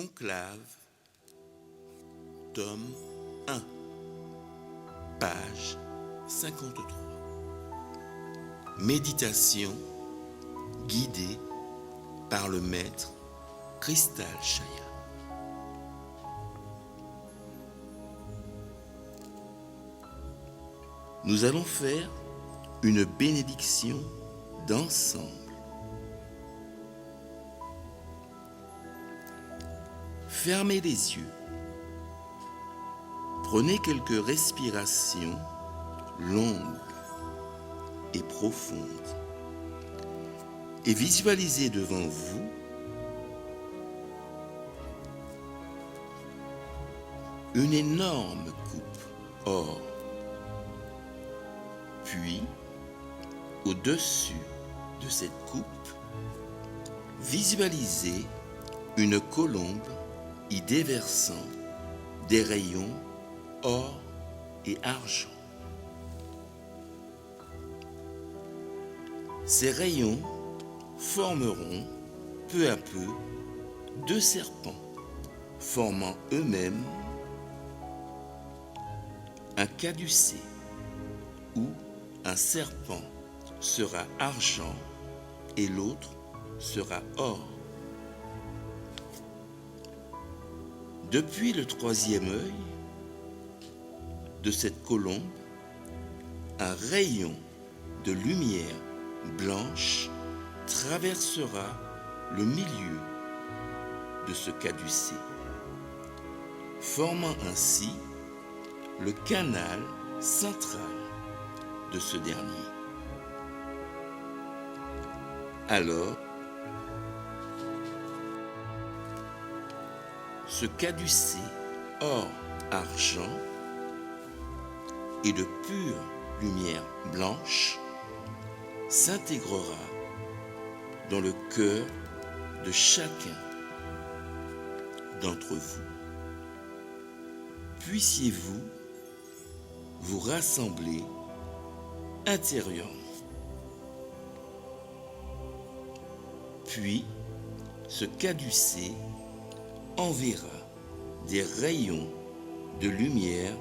Conclave, tome 1, page 53. Méditation guidée par le maître Cristal Chaya. Nous allons faire une bénédiction d'ensemble. Fermez les yeux. Prenez quelques respirations longues et profondes et visualisez devant vous une énorme coupe or. Puis, au-dessus de cette coupe, visualisez une colombe y déversant des rayons or et argent. Ces rayons formeront peu à peu deux serpents, formant eux-mêmes un caducée où un serpent sera argent et l'autre sera or. Depuis le troisième œil de cette colombe, un rayon de lumière blanche traversera le milieu de ce caducée, formant ainsi le canal central de ce dernier. Alors, ce caducée or-argent et de pure lumière blanche s'intégrera dans le cœur de chacun d'entre vous. Puissiez-vous vous rassembler intérieurement. Puis, ce caducée enverra des rayons de lumière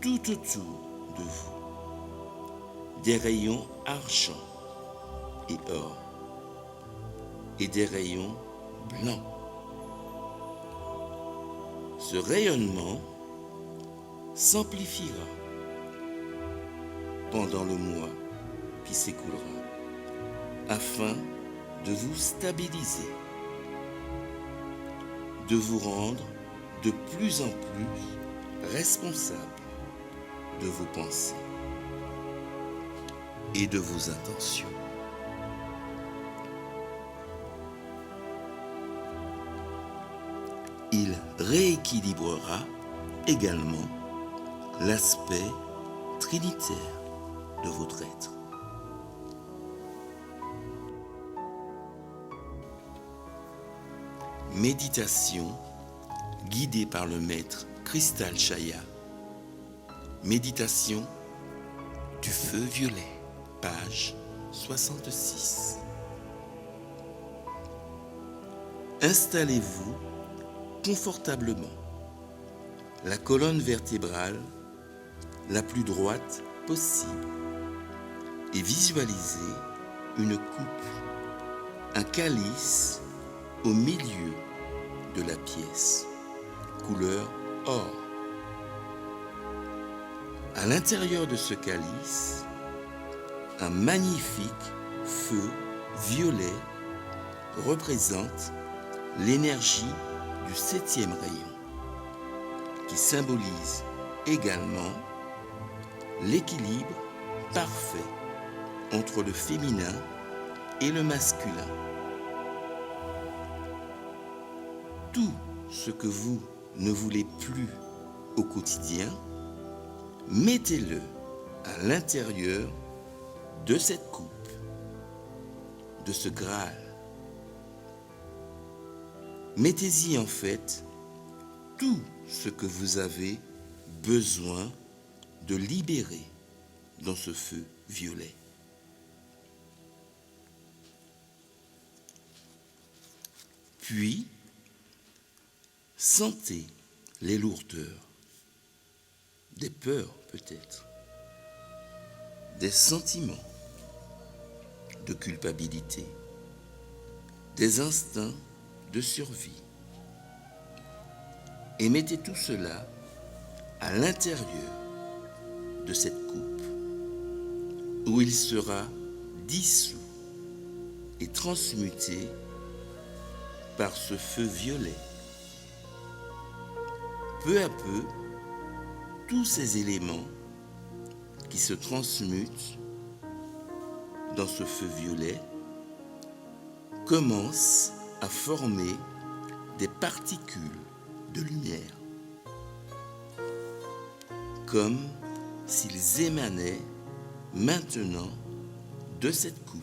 tout autour de vous, des rayons argent et or, et des rayons blancs. Ce rayonnement s'amplifiera pendant le mois qui s'écoulera, afin de vous stabiliser, de vous rendre de plus en plus responsable de vos pensées et de vos intentions. Il rééquilibrera également l'aspect trinitaire de votre être. Méditation guidée par le maître Cristal Chaya. Méditation du feu violet, page 66. Installez-vous confortablement, la colonne vertébrale la plus droite possible, et visualisez une coupe, un calice au milieu de la pièce, couleur or. À l'intérieur de ce calice, un magnifique feu violet représente l'énergie du 7e rayon, qui symbolise également l'équilibre parfait entre le féminin et le masculin. Tout ce que vous ne voulez plus au quotidien, mettez-le à l'intérieur de cette coupe, de ce Graal. Mettez-y en fait tout ce que vous avez besoin de libérer dans ce feu violet. Puis, Sentez les lourdeurs, des peurs peut-être, des sentiments de culpabilité, des instincts de survie. Et mettez tout cela à l'intérieur de cette coupe où il sera dissous et transmuté par ce feu violet. Peu à peu, tous ces éléments qui se transmutent dans ce feu violet commencent à former des particules de lumière, comme s'ils émanaient maintenant de cette coupe,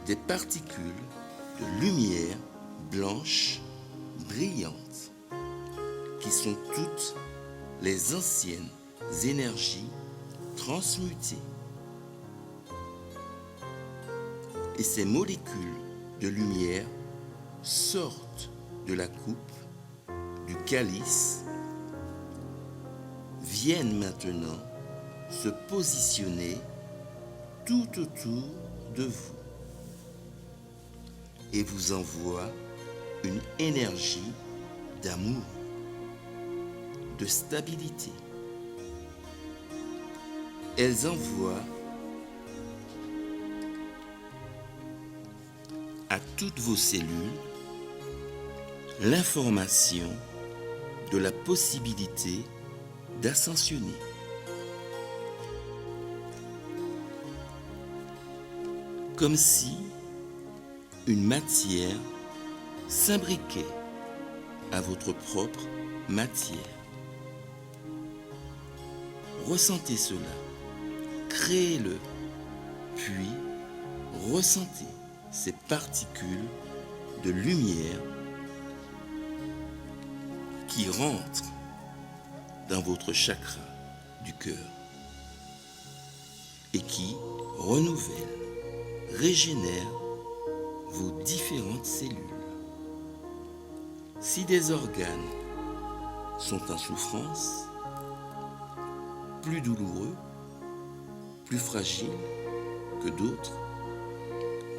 des particules de lumière blanche brillante, qui sont toutes les anciennes énergies transmutées. Et ces molécules de lumière sortent de la coupe, du calice, viennent maintenant se positionner tout autour de vous et vous envoient une énergie d'amour, de stabilité. Elles envoient à toutes vos cellules l'information de la possibilité d'ascensionner. Comme si une matière s'imbriquait à votre propre matière. Ressentez cela, créez-le, puis ressentez ces particules de lumière qui rentrent dans votre chakra du cœur et qui renouvellent, régénèrent vos différentes cellules. Si des organes sont en souffrance, plus douloureux, plus fragiles que d'autres,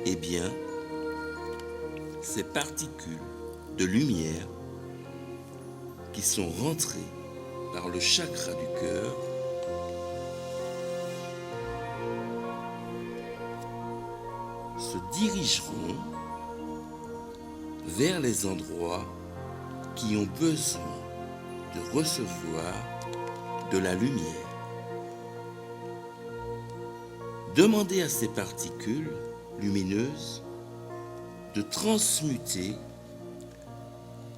eh bien, ces particules de lumière qui sont rentrées par le chakra du cœur se dirigeront vers les endroits qui ont besoin de recevoir de la lumière. Demandez à ces particules lumineuses de transmuter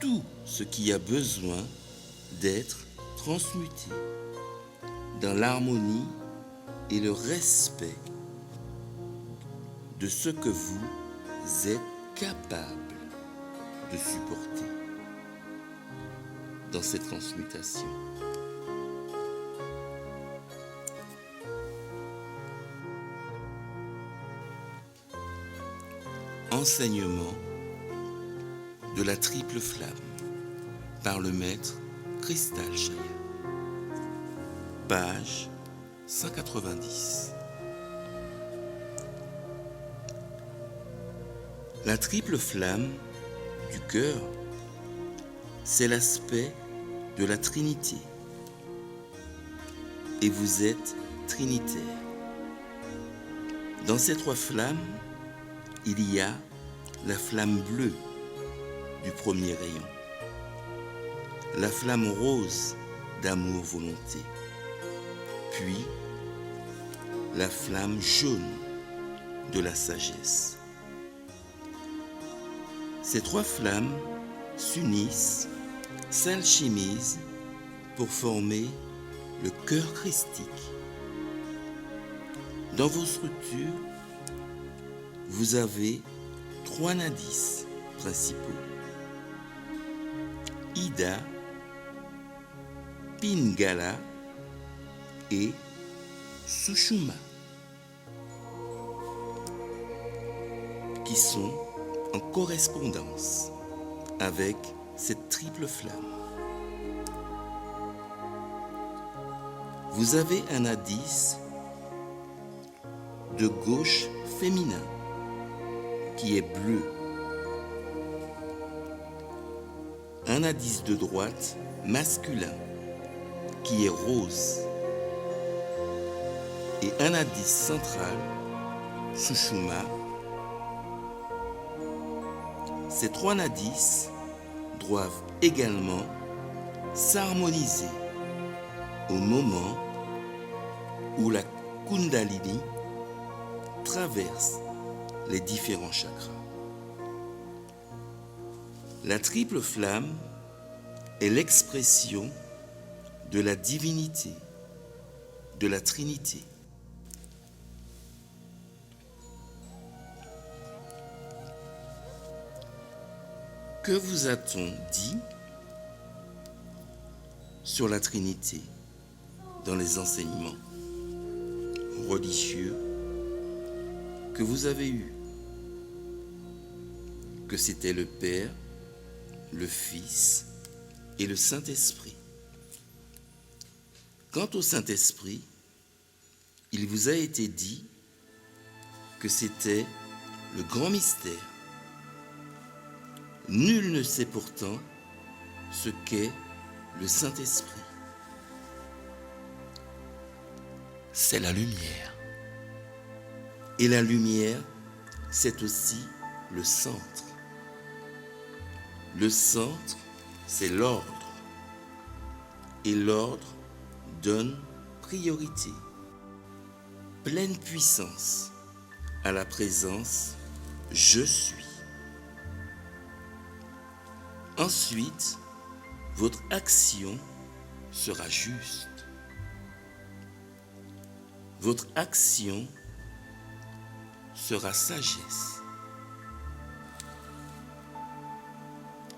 tout ce qui a besoin d'être transmuté dans l'harmonie et le respect de ce que vous êtes capable de supporter dans cette transmutation. Enseignement de la triple flamme par le maître Cristal Chaya. Page 190. La triple flamme du cœur, c'est l'aspect de la Trinité. Et vous êtes trinitaire. Dans ces trois flammes, il y a la flamme bleue du premier rayon, la flamme rose d'amour-volonté, puis la flamme jaune de la sagesse. Ces trois flammes s'unissent, s'alchimisent pour former le cœur christique. Dans vos structures, vous avez trois nadis principaux: Ida, Pingala et Sushumna, qui sont en correspondance avec cette triple flamme. Vous avez un indice de gauche féminin qui est bleu. Un indice de droite masculin qui est rose. Et un indice central, Shushuma. Ces trois indices doivent également s'harmoniser au moment où la Kundalini traverse les différents chakras. La triple flamme est l'expression de la divinité, de la Trinité. Que vous a-t-on dit sur la Trinité dans les enseignements religieux que vous avez eus? Que c'était le Père, le Fils et le Saint-Esprit. Quant au Saint-Esprit, il vous a été dit que c'était le grand mystère. Nul ne sait pourtant ce qu'est le Saint-Esprit. C'est la lumière. Et la lumière, c'est aussi le centre. Le centre, c'est l'ordre. Et l'ordre donne priorité, pleine puissance à la présence « Je suis ». Ensuite, votre action sera juste. Votre action sera sagesse.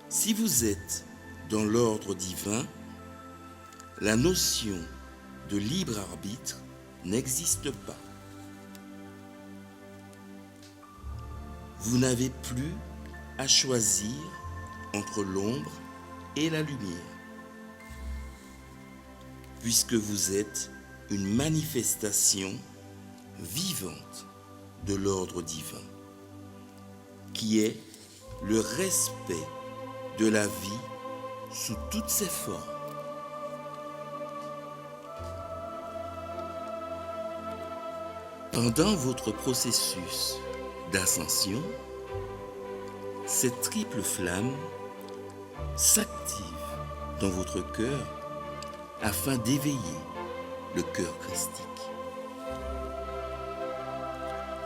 Si vous êtes dans l'ordre divin, la notion de libre arbitre n'existe pas. Vous n'avez plus à choisir entre l'ombre et la lumière, puisque vous êtes une manifestation vivante de l'ordre divin, qui est le respect de la vie sous toutes ses formes. Pendant votre processus d'ascension, cette triple flamme s'active dans votre cœur afin d'éveiller le cœur christique.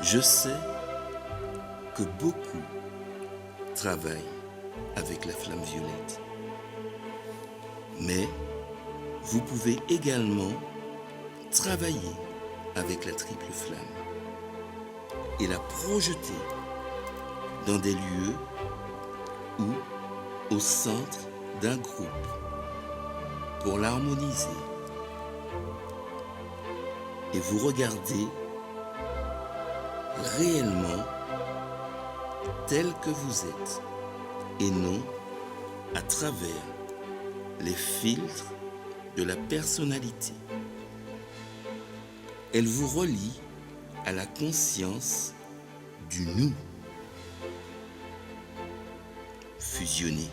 Je sais que beaucoup travaillent avec la flamme violette, mais vous pouvez également travailler avec la triple flamme et la projeter dans des lieux ou au centre d'un groupe pour l'harmoniser. Et vous regardez réellement tel que vous êtes et non à travers les filtres de la personnalité. Elle vous relie à la conscience du nous fusionné.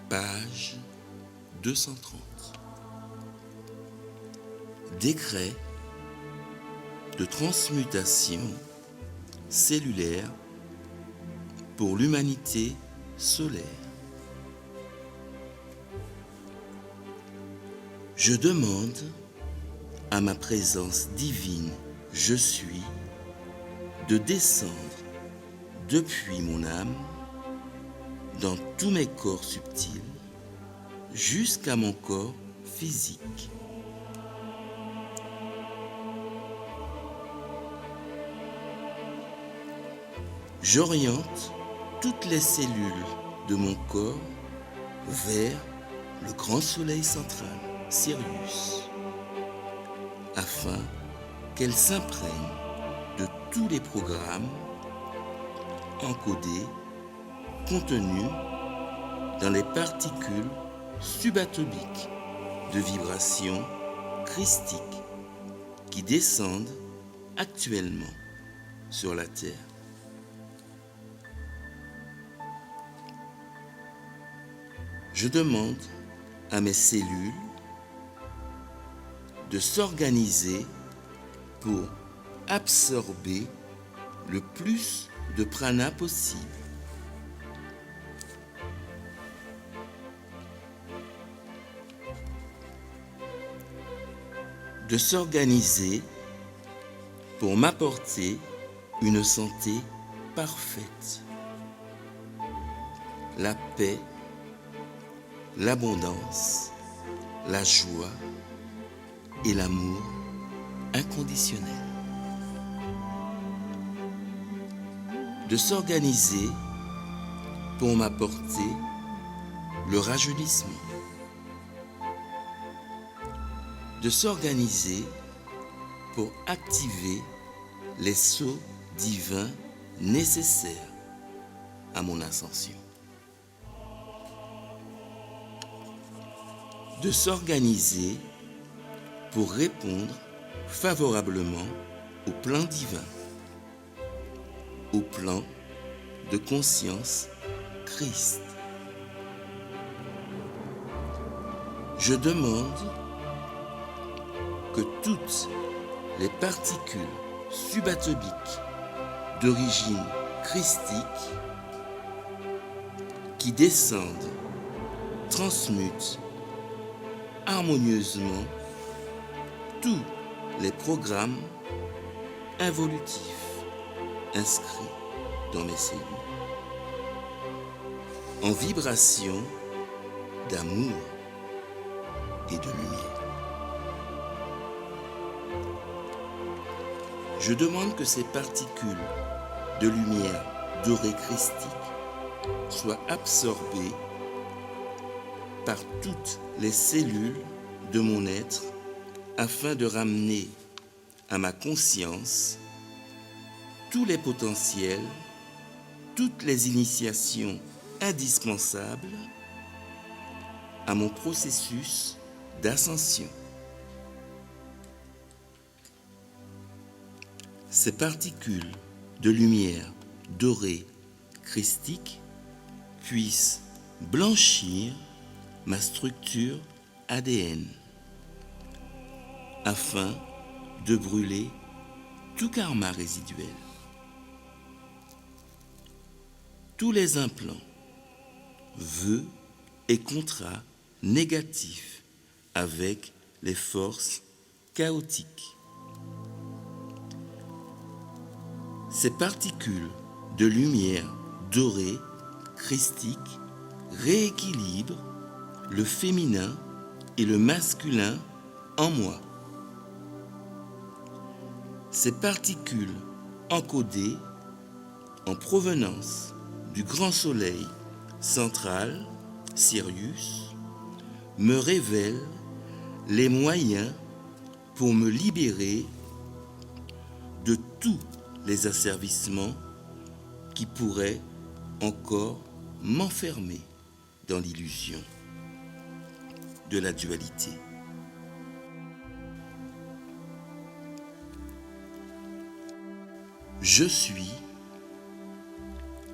Page 230. Décret de transmutation cellulaire pour l'humanité solaire. Je demande à ma présence divine, je suis, de descendre depuis mon âme dans tous mes corps subtils jusqu'à mon corps physique. J'oriente toutes les cellules de mon corps vers le grand soleil central, Sirius, afin qu'elles s'imprègnent tous les programmes encodés, contenus dans les particules subatomiques de vibrations christiques qui descendent actuellement sur la Terre. Je demande à mes cellules de s'organiser pour absorber le plus de prana possible. De s'organiser pour m'apporter une santé parfaite, la paix, l'abondance, la joie et l'amour inconditionnel. De s'organiser pour m'apporter le rajeunissement. De s'organiser pour activer les sauts divins nécessaires à mon ascension. De s'organiser pour répondre favorablement au plan divin, au plan de conscience Christ. Je demande que toutes les particules subatomiques d'origine christique qui descendent transmutent harmonieusement tous les programmes involutifs inscrits dans mes cellules en vibration d'amour et de lumière. Je demande que ces particules de lumière dorée christique soient absorbées par toutes les cellules de mon être afin de ramener à ma conscience tous les potentiels, toutes les initiations indispensables à mon processus d'ascension. Ces particules de lumière dorée christique puissent blanchir ma structure ADN afin de brûler tout karma résiduel. Tous les implants, vœux et contrats négatifs avec les forces chaotiques. Ces particules de lumière dorée christique rééquilibrent le féminin et le masculin en moi. Ces particules encodées en provenance du grand soleil central, Sirius, me révèlent les moyens pour me libérer de tous les asservissements qui pourraient encore m'enfermer dans l'illusion de la dualité. Je suis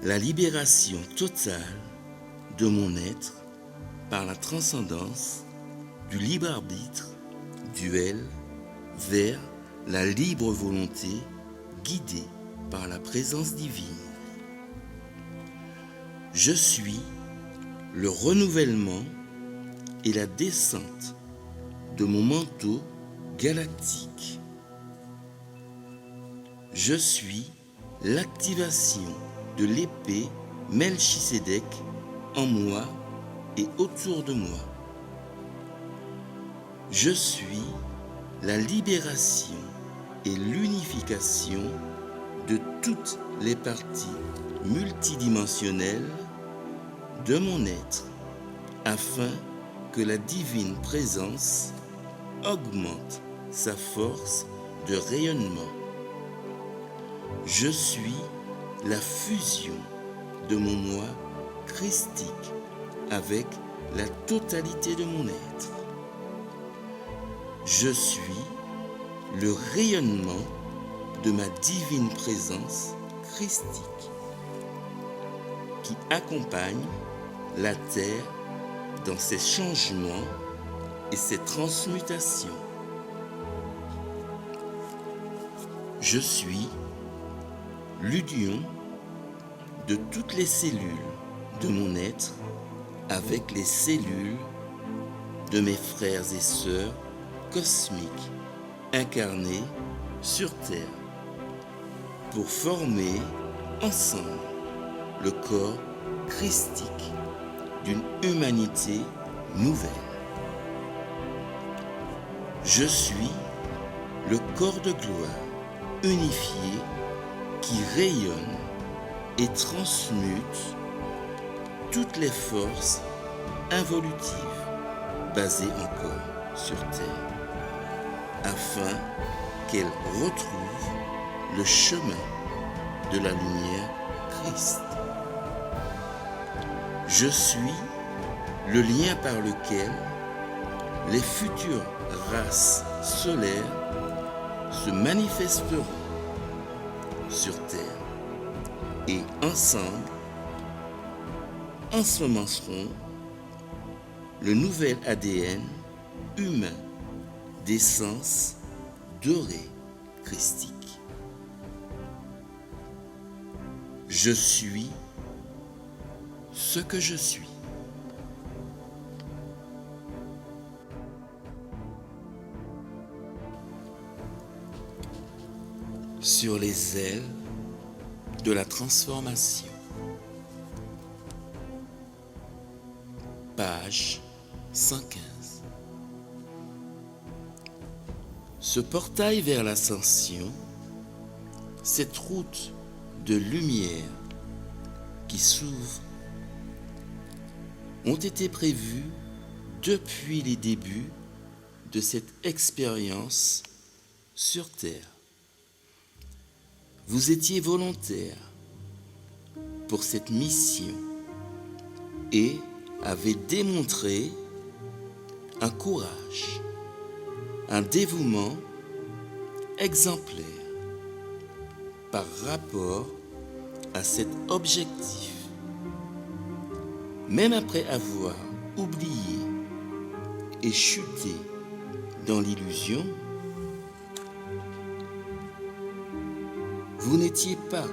la libération totale de mon être par la transcendance du libre arbitre duel vers la libre volonté guidée par la présence divine. Je suis le renouvellement et la descente de mon manteau galactique. Je suis l'activation de l'épée Melchisédek en moi et autour de moi. Je suis la libération et l'unification de toutes les parties multidimensionnelles de mon être afin que la divine présence augmente sa force de rayonnement. Je suis la fusion de mon moi christique avec la totalité de mon être. Je suis le rayonnement de ma divine présence christique qui accompagne la terre dans ses changements et ses transmutations. Je suis l'union de toutes les cellules de mon être avec les cellules de mes frères et sœurs cosmiques incarnés sur Terre pour former ensemble le corps christique d'une humanité nouvelle. Je suis le corps de gloire unifié qui rayonne et transmute toutes les forces involutives basées encore sur Terre, afin qu'elles retrouvent le chemin de la lumière Christ. Je suis le lien par lequel les futures races solaires se manifesteront sur Terre et ensemble ensemenceront le nouvel ADN humain d'essence dorée christique. Je suis ce que je suis. Sur les ailes de la transformation. Page 115. Ce portail vers l'ascension, cette route de lumière qui s'ouvre, ont été prévus depuis les débuts de cette expérience sur Terre. Vous étiez volontaire pour cette mission et avez démontré un courage, un dévouement exemplaire par rapport à cet objectif. Même après avoir oublié et chuté dans l'illusion, vous n'étiez pas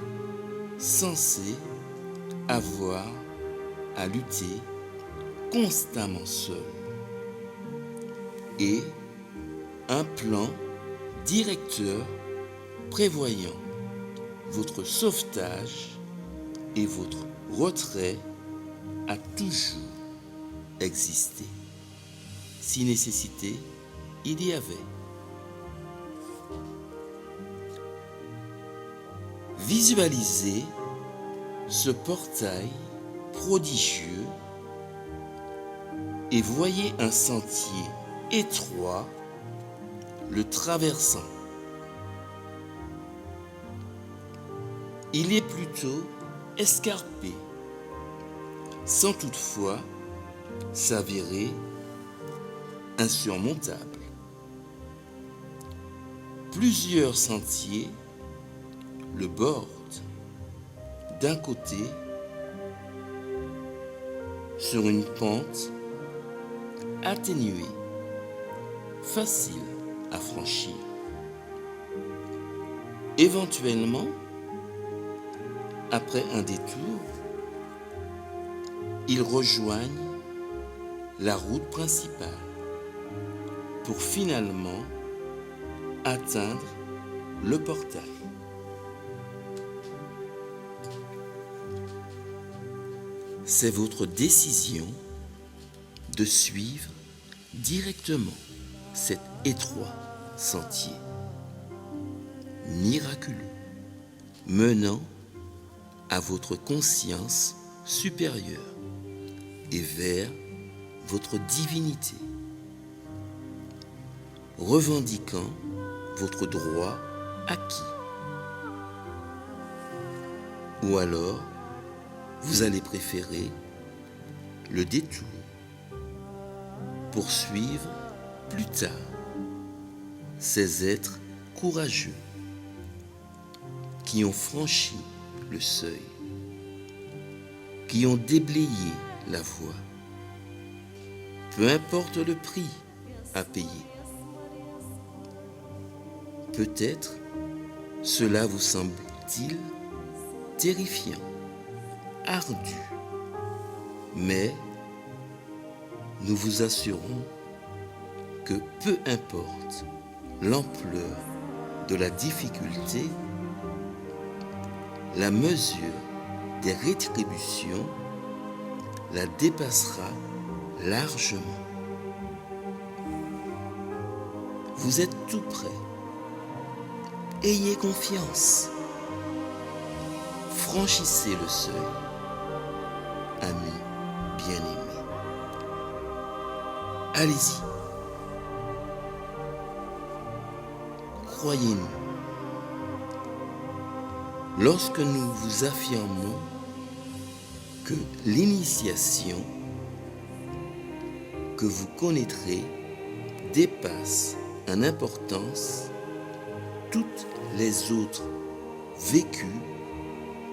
censé avoir à lutter constamment seul. Et un plan directeur prévoyant votre sauvetage et votre retrait a toujours existé. Si nécessité il y avait. Visualisez ce portail prodigieux et voyez un sentier étroit le traversant. Il est plutôt escarpé, sans toutefois s'avérer insurmontable. Plusieurs sentiers le bordent d'un côté sur une pente atténuée, facile à franchir. Éventuellement, après un détour, ils rejoignent la route principale pour finalement atteindre le portail. C'est votre décision de suivre directement cet étroit sentier miraculeux menant à votre conscience supérieure et vers votre divinité, revendiquant votre droit acquis. Ou alors, vous allez préférer le détour pour suivre plus tard ces êtres courageux qui ont franchi le seuil, qui ont déblayé la voie, peu importe le prix à payer. Peut-être cela vous semble-t-il terrifiant, ardu, mais nous vous assurons que peu importe l'ampleur de la difficulté, la mesure des rétributions la dépassera largement. Vous êtes tout prêt. Ayez confiance. Franchissez le seuil, amis bien-aimés. Allez-y. Croyez-nous. Lorsque nous vous affirmons que l'initiation que vous connaîtrez dépasse en importance toutes les autres vécues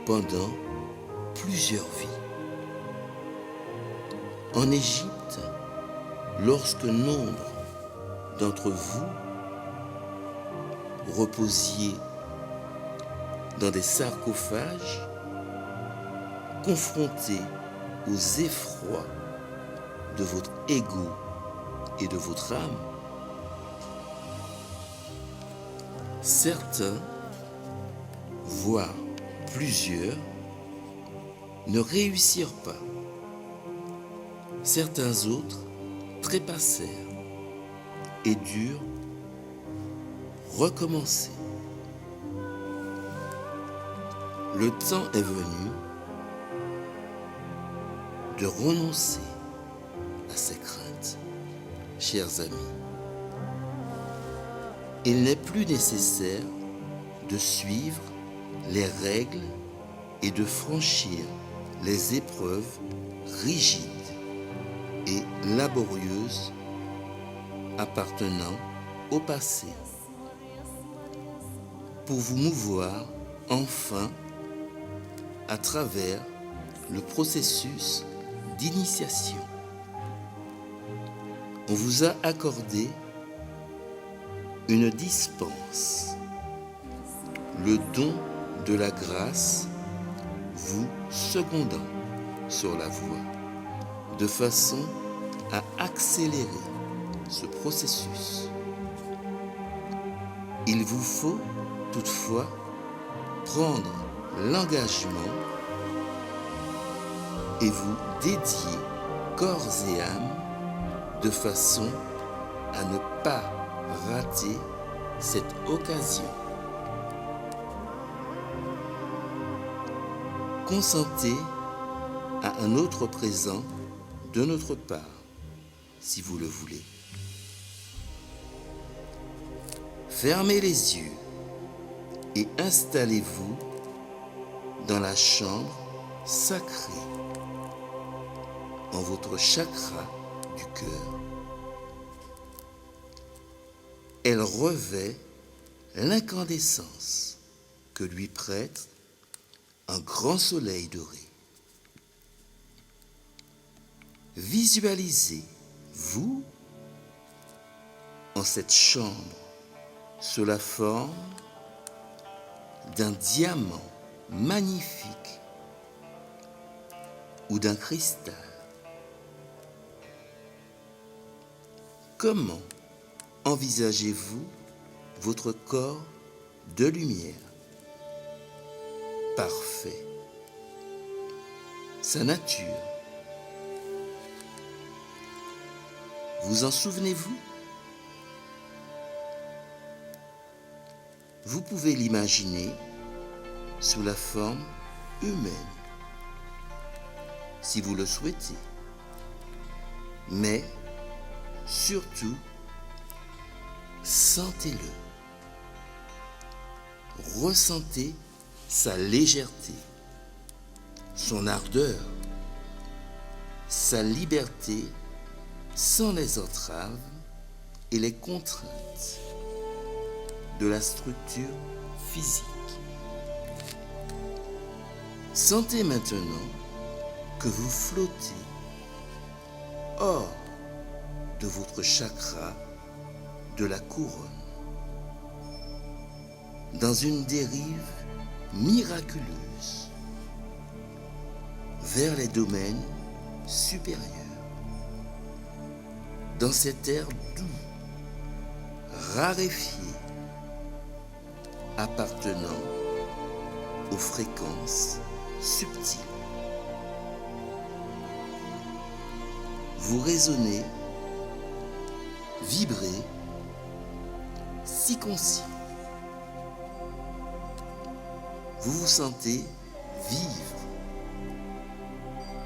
pendant plusieurs vies. En Égypte, lorsque nombre d'entre vous reposiez dans des sarcophages, confrontés aux effrois de votre ego et de votre âme, certains, voire plusieurs, ne réussirent pas. Certains autres trépassèrent et durent recommencer. Le temps est venu de renoncer à ces craintes, chers amis. Il n'est plus nécessaire de suivre les règles et de franchir les épreuves rigides et laborieuses appartenant au passé pour vous mouvoir enfin à travers le processus d'initiation. On vous a accordé une dispense, le don de la grâce vous secondant sur la voie, de façon à accélérer ce processus. Il vous faut toutefois prendre l'engagement et vous dédier corps et âme de façon à ne pas rater cette occasion. Consentez à un autre présent de notre part, si vous le voulez. Fermez les yeux et installez-vous dans la chambre sacrée, en votre chakra du cœur. Elle revêt l'incandescence que lui prête un grand soleil doré. Visualisez-vous en cette chambre sous la forme d'un diamant magnifique ou d'un cristal. Comment envisagez-vous votre corps de lumière? Parfait. Sa nature. Vous en souvenez-vous? Vous pouvez l'imaginer sous la forme humaine, si vous le souhaitez. Mais surtout, sentez-le. Ressentez sa légèreté, son ardeur, sa liberté sans les entraves et les contraintes de la structure physique. Sentez maintenant que vous flottez hors de votre chakra de la couronne, dans une dérive miraculeuse vers les domaines supérieurs, dans cet air doux, raréfié, appartenant aux fréquences subtiles. Vous résonnez, vibrez, si conscient. Vous vous sentez vivre.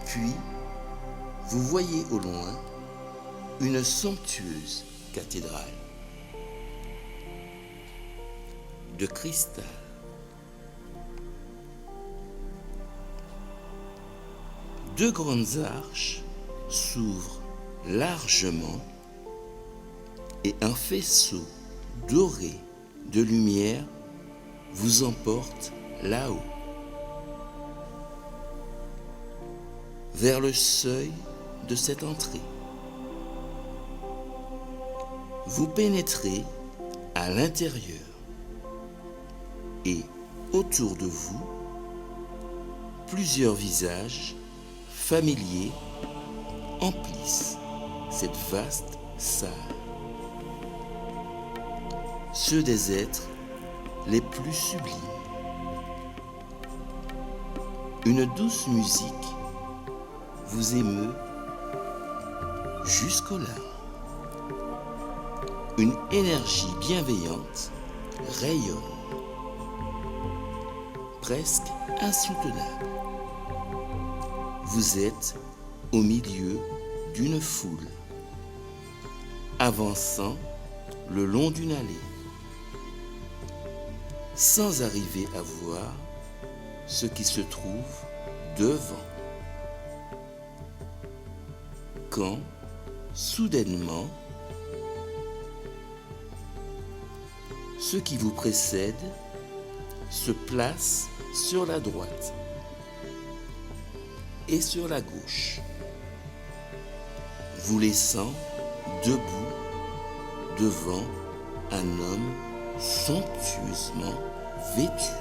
Puis, vous voyez au loin une somptueuse cathédrale de cristal. Deux grandes arches s'ouvrent largement et un faisceau doré de lumière vous emporte là-haut, vers le seuil de cette entrée. Vous pénétrez à l'intérieur et autour de vous, plusieurs visages familiers emplissent cette vaste salle. Ceux des êtres les plus sublimes. Une douce musique vous émeut jusqu'aux larmes. Une énergie bienveillante rayonne, presque insoutenable. Vous êtes au milieu d'une foule, avançant le long d'une allée, sans arriver à voir ce qui se trouve devant. Quand, soudainement, ceux qui vous précèdent se placent sur la droite et sur la gauche, vous laissant debout devant un homme somptueusement vêtu,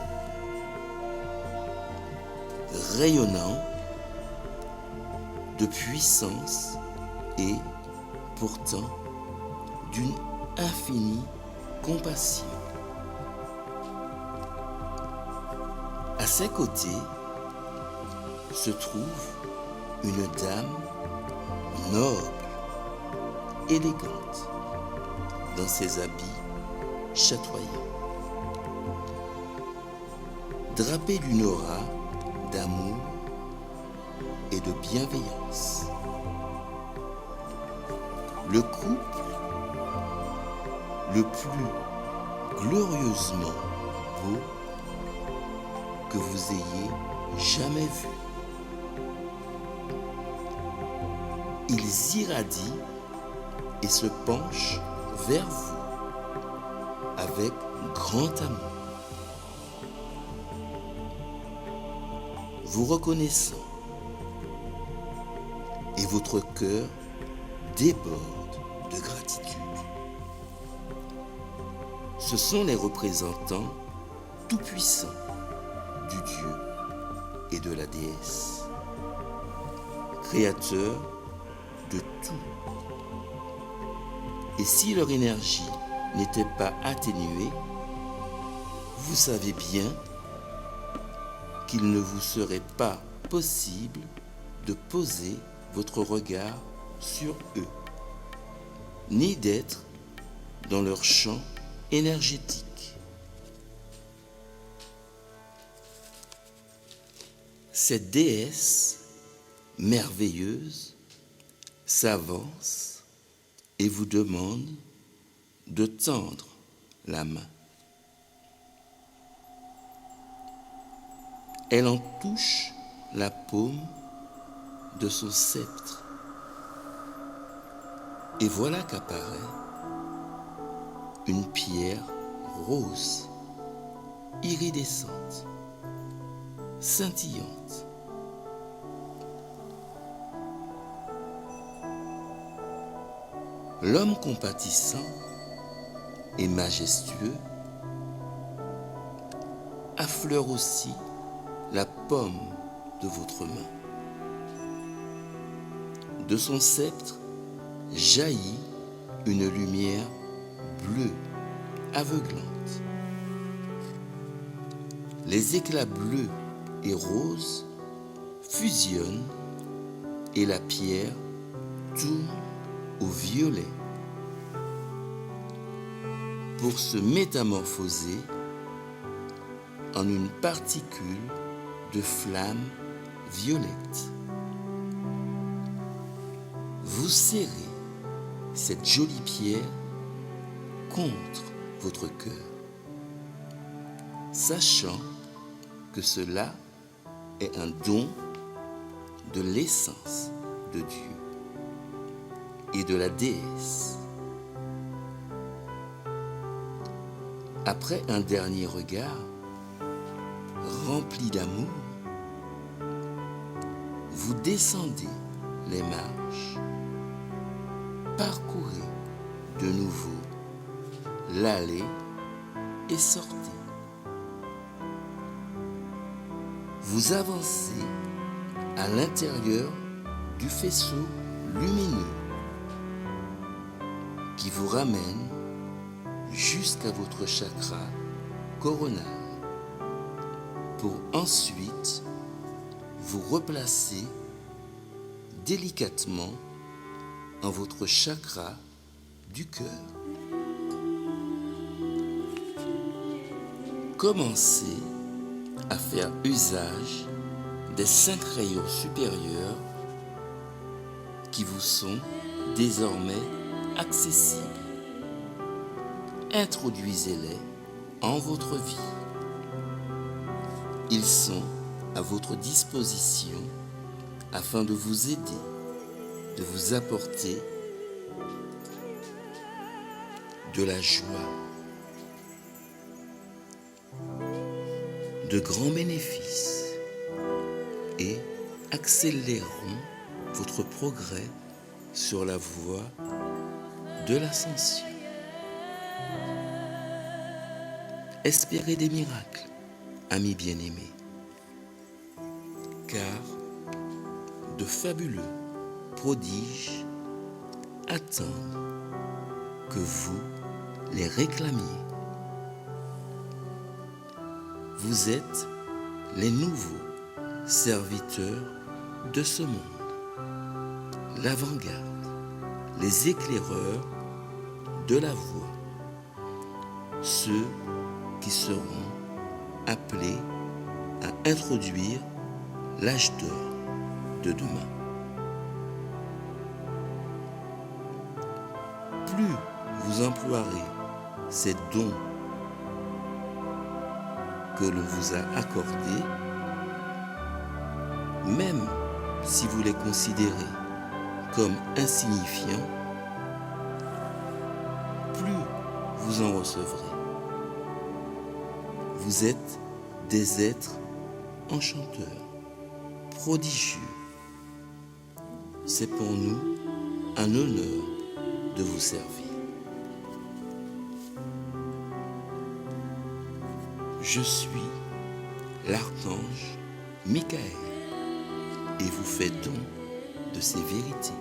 rayonnant de puissance et pourtant d'une infinie compassion. À ses côtés se trouve une dame noble, élégante, dans ses habits chatoyants, drapée d'une aura d'amour et de bienveillance. Le couple le plus glorieusement beau que vous ayez jamais vu. Ils irradient et se penchent vers vous avec grand amour, vous reconnaissant, et votre cœur déborde de gratitude. Ce sont les représentants tout-puissants du Dieu et de la déesse, créateurs de tout. Et si leur énergie n'était pas atténuée, vous savez bien qu'il ne vous serait pas possible de poser votre regard sur eux, ni d'être dans leur champ énergétique. Cette déesse merveilleuse s'avance et vous demande de tendre la main. Elle en touche la paume de son sceptre. Et voilà qu'apparaît une pierre rose, iridescente, scintillante. L'homme compatissant et majestueux affleure aussi la paume de votre main. De son sceptre jaillit une lumière bleue, aveuglante. Les éclats bleus et roses fusionnent et la pierre tourne au violet pour se métamorphoser en une particule de flamme violette. Vous serrez cette jolie pierre contre votre cœur, sachant que cela est un don de l'essence de Dieu et de la déesse. Après un dernier regard rempli d'amour, vous descendez les marches, parcourez de nouveau l'allée et sortez. Vous avancez à l'intérieur du faisceau lumineux qui vous ramène jusqu'à votre chakra coronal pour ensuite vous replacer délicatement en votre chakra du cœur. Commencez à faire usage des 5 rayons supérieurs qui vous sont désormais accessibles. Introduisez-les en votre vie. Ils sont à votre disposition afin de vous aider, de vous apporter de la joie, de grands bénéfices et accéléreront votre progrès sur la voie de l'ascension. Espérez des miracles, amis bien-aimés, car de fabuleux prodiges attendent que vous les réclamiez. Vous êtes les nouveaux serviteurs de ce monde, l'avant-garde, les éclaireurs de la voie, ceux qui seront appelés à introduire l'âge d'or de demain. Plus vous emploierez ces dons que l'on vous a accordés, même si vous les considérez comme insignifiants, plus vous en recevrez. Vous êtes des êtres enchanteurs, prodigieux. C'est pour nous un honneur de vous servir. Je suis l'archange Michael et vous fais don de ces vérités.